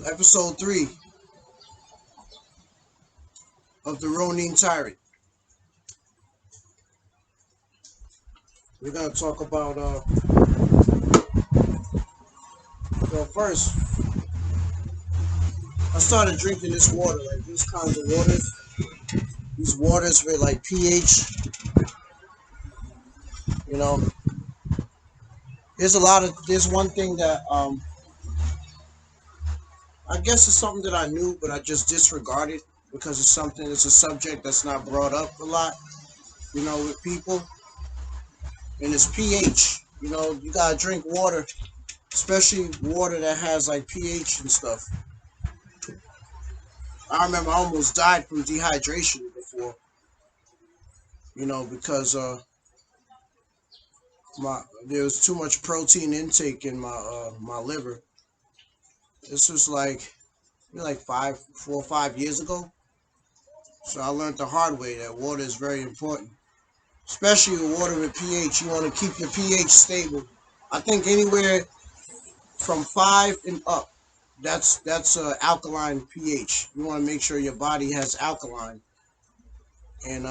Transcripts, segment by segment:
Episode 3 of the Rounin T.Y.R.A.N.T. We're gonna talk about well, first I started drinking this water, like these kinds of waters. These waters with like pH, you know. There's one thing that I guess it's something that I knew but I just disregarded because it's a subject that's not brought up a lot, with people, and it's pH. You gotta drink water, especially water that has like pH and stuff. I remember I almost died from dehydration before, because there was too much protein intake in my liver. This was like 4 or 5 years ago. So I learned the hard way that water is very important, especially with water with pH. You want to keep your pH stable. I think anywhere from 5 and up, that's alkaline pH. You want to make sure your body has alkaline, and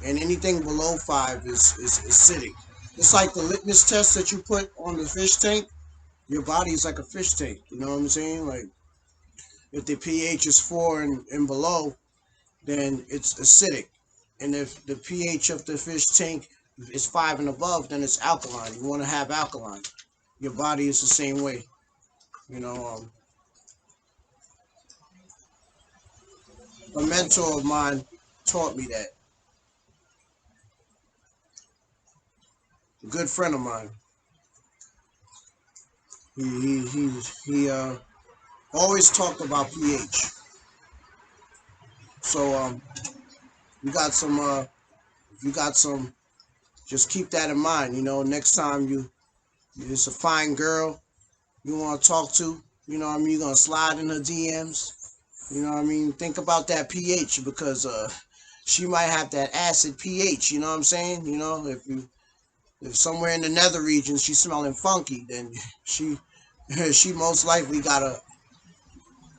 anything below 5 is acidic. It's like the litmus test that you put on the fish tank. Your body is like a fish tank. You know what I'm saying? Like if the pH is 4 and below, then it's acidic. And if the pH of the fish tank is 5 and above, then it's alkaline. You want to have alkaline. Your body is the same way. You know, a mentor of mine taught me that. A good friend of mine. He always talked about pH. So you got some if you got some, just keep that in mind. Next time it's a fine girl you want to talk to. You're gonna slide in her DMs. Think about that pH because she might have that acid pH. You know what I'm saying? If somewhere in the nether region she's smelling funky, then she she most likely got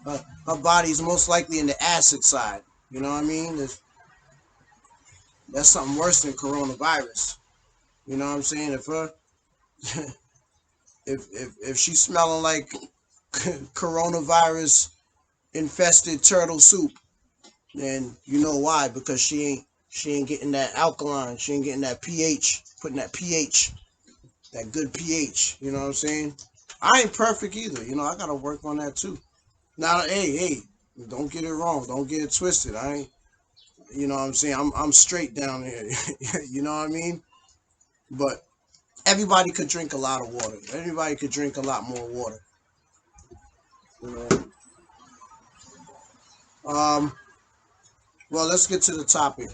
her body's most likely in the acid side. You know what I mean? That's something worse than coronavirus. You know what I'm saying? If her if she's smelling like coronavirus infested turtle soup, then you know why, because she ain't getting that alkaline, she ain't getting that pH, putting that pH, that good pH. You know what I'm saying? I ain't perfect either. I gotta work on that too. Now, hey, don't get it wrong, don't get it twisted. I ain't, what I'm saying, I'm straight down here. You know what I mean? But everybody could drink a lot of water. Everybody could drink a lot more water. You know. Well, let's get to the topic.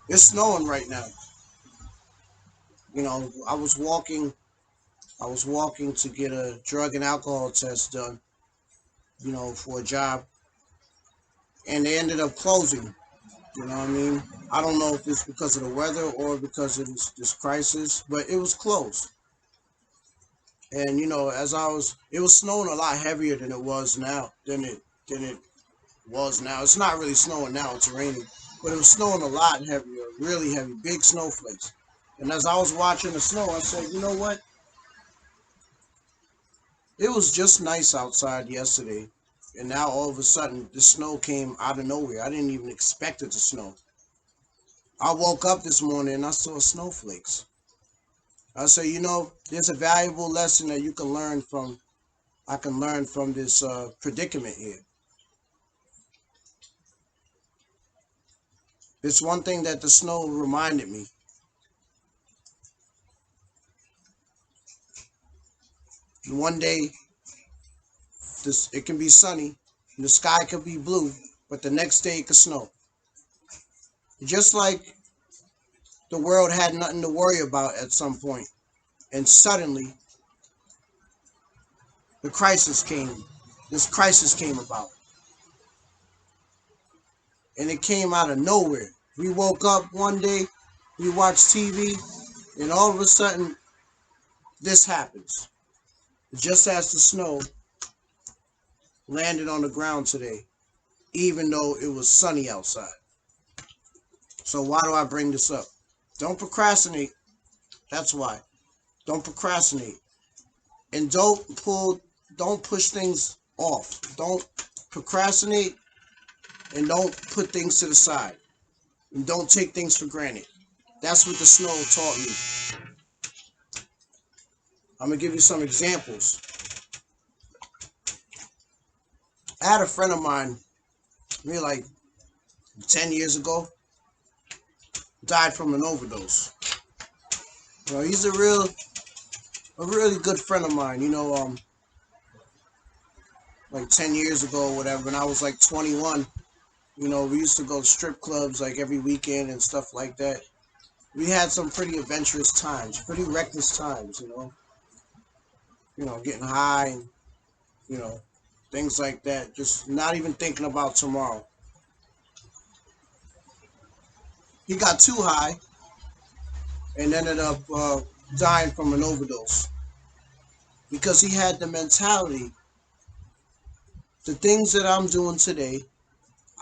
It's snowing right now. I was walking. I was walking to get a drug and alcohol test done. For a job, and they ended up closing. You know what I mean? I don't know if it's because of the weather or because of this crisis, but it was closed. And it was snowing a lot heavier than it was now. Than it was now. It's not really snowing now. It's raining, but it was snowing a lot heavier, really heavy, big snowflakes. And as I was watching the snow, I said, you know what? It was just nice outside yesterday, and now all of a sudden the snow came out of nowhere. I didn't even expect it to snow. I woke up this morning and I saw snowflakes. I said, there's a valuable lesson that you can learn from. I can learn from this predicament here. It's one thing that the snow reminded me. One day, it can be sunny, and the sky could be blue, but the next day it could snow. Just like the world had nothing to worry about at some point, and suddenly the crisis came. This crisis came about, and it came out of nowhere. We woke up one day, we watched TV, and all of a sudden this happens. Just as the snow landed on the ground today, even though it was sunny outside. So why do I bring this up? Don't procrastinate. That's why. Don't procrastinate. And don't push things off. Don't procrastinate and don't put things to the side. And don't take things for granted. That's what the snow taught me. I'm going to give you some examples. I had a friend of mine, maybe like 10 years ago, died from an overdose. You know, he's a really good friend of mine. Like 10 years ago or whatever, and I was like 21. We used to go to strip clubs like every weekend and stuff like that. We had some pretty adventurous times, pretty reckless times, getting high and, you know, things like that. Just not even thinking about tomorrow. He got too high and ended up dying from an overdose because he had the mentality, the things that I'm doing today,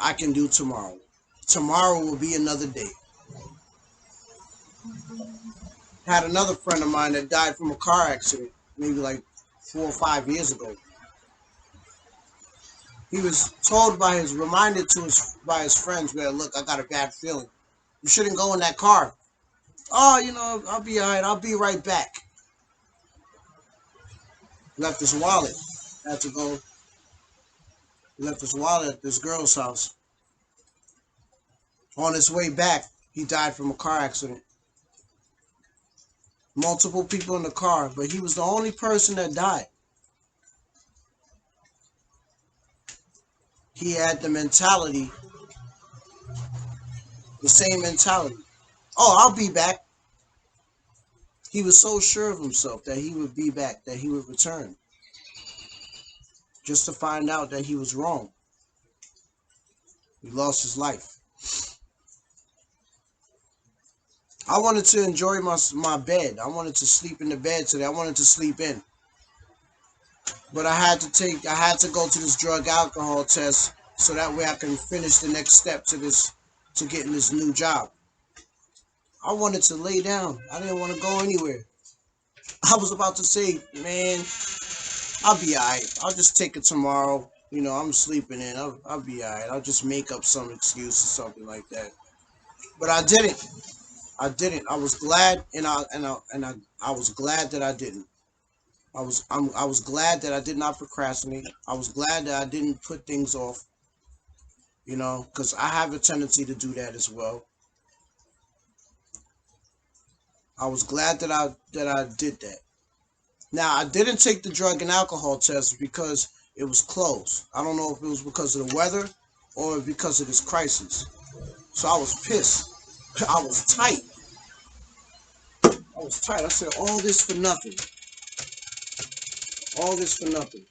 I can do tomorrow. Tomorrow will be another day. Had another friend of mine that died from a car accident maybe like 4 or 5 years ago. He was reminded by his friends, "Man, look, I got a bad feeling. You shouldn't go in that car." "Oh, I'll be all right. I'll be right back." Left his wallet. Had to go. Left his wallet at this girl's house. On his way back, he died from a car accident. Multiple people in the car, but he was the only person that died. He had the same mentality. "Oh, I'll be back." He was so sure of himself that he would be back, that he would return, just to find out that he was wrong. He lost his life. I wanted to enjoy my bed. I wanted to sleep in the bed today. I wanted to sleep in. But I had to go to this drug alcohol test so that way I can finish the next step to getting this new job. I wanted to lay down. I didn't want to go anywhere. I was about to say, "Man, I'll be alright. I'll just take it tomorrow. I'm sleeping in. I'll be alright. I'll just make up some excuse or something like that." But I didn't. I didn't. I was glad, and I was glad that I didn't. I was glad that I did not procrastinate. I was glad that I didn't put things off. Because I have a tendency to do that as well. I was glad that I did that. Now, I didn't take the drug and alcohol test because it was closed. I don't know if it was because of the weather or because of this crisis. So I was pissed. I was tight. I said, all this for nothing. All this for nothing.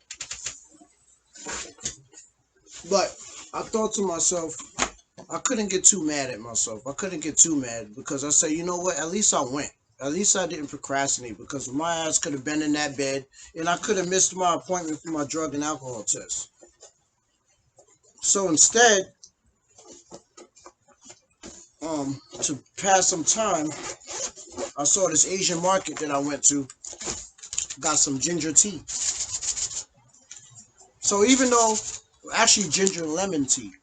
But I thought to myself, I couldn't get too mad at myself. I couldn't get too mad because I said, you know what? At least I went. At least I didn't procrastinate because my ass could have been in that bed and I could have missed my appointment for my drug and alcohol test. So instead, to pass some time, I saw this Asian market that I went to, got some ginger tea. So even though, actually ginger lemon tea,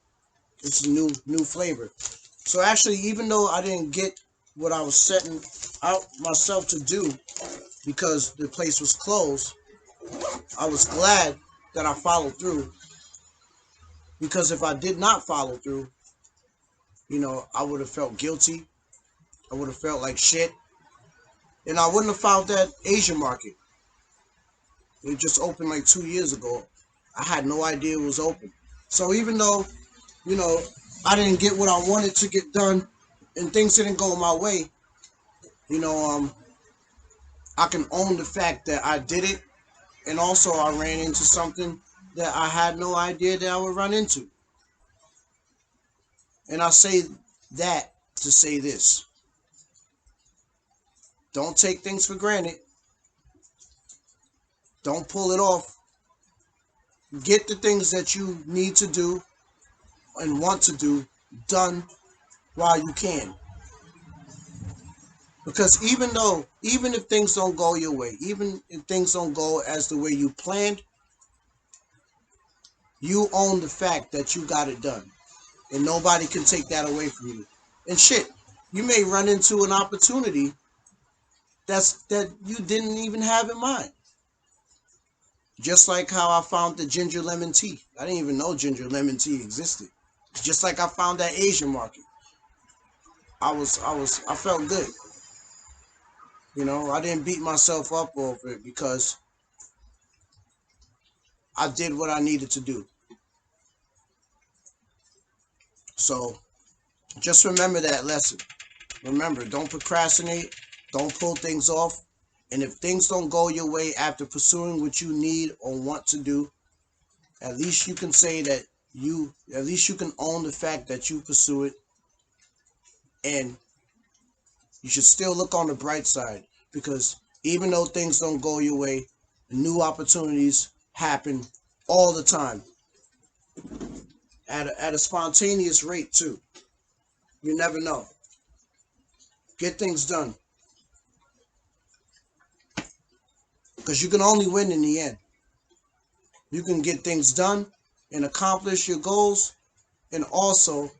it's a new flavor. So actually, even though I didn't get what I was setting out myself to do because the place was closed, I was glad that I followed through. Because if I did not follow through, I would have felt guilty. I would have felt like shit. And I wouldn't have found that Asian market. It just opened like 2 years ago. I had no idea it was open. So even though, you know, I didn't get what I wanted to get done and things didn't go my way, you know, I can own the fact that I did it. And also I ran into something that I had no idea that I would run into. And I say that to say this. Don't take things for granted. Don't pull it off. Get the things that you need to do and want to do done while you can. Because even if things don't go your way, even if things don't go as the way you planned, you own the fact that you got it done. And nobody can take that away from you. And shit, you may run into an opportunity that you didn't even have in mind. Just like how I found the ginger lemon tea. I didn't even know ginger lemon tea existed. Just like I found that Asian market. I felt good. I didn't beat myself up over it because I did what I needed to do. So just remember that lesson. Remember, don't procrastinate. Don't pull things off. And if things don't go your way after pursuing what you need or want to do, at least you can say that at least you can own the fact that you pursue it. And you should still look on the bright side, because even though things don't go your way, new opportunities happen all the time at a spontaneous rate too. You never know. Get things done, because you can only win in the end. You can get things done and accomplish your goals, and also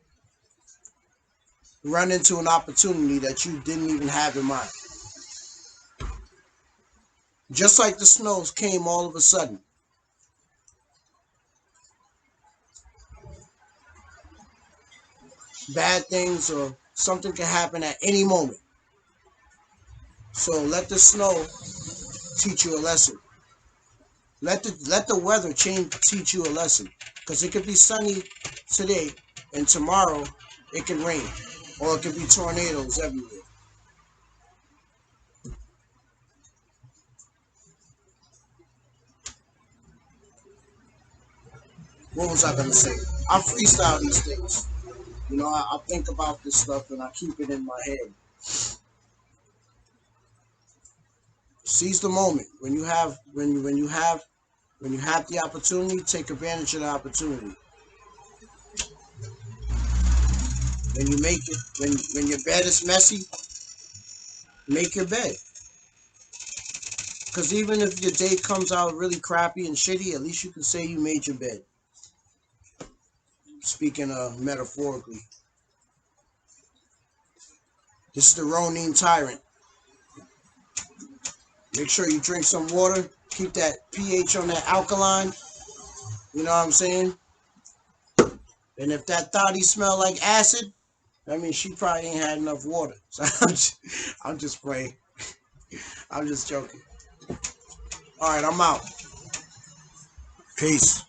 run into an opportunity that you didn't even have in mind. Just like the snows came all of a sudden. Bad things or something can happen at any moment. So let the snow teach you a lesson. Let the weather teach you a lesson. Because it could be sunny today and tomorrow it can rain. Or it could be tornadoes everywhere. What was I gonna say? I freestyle these things. I think about this stuff and I keep it in my head. Seize the moment. When you have the opportunity, take advantage of the opportunity. When you make it, when your bed is messy, make your bed. Because even if your day comes out really crappy and shitty, at least you can say you made your bed. Speaking metaphorically. This is the Rounin Tyrant. Make sure you drink some water. Keep that pH on that alkaline. You know what I'm saying? And if that thotty smell like acid, that means she probably ain't had enough water. So I'm just playing. I'm just joking. All right, I'm out. Peace.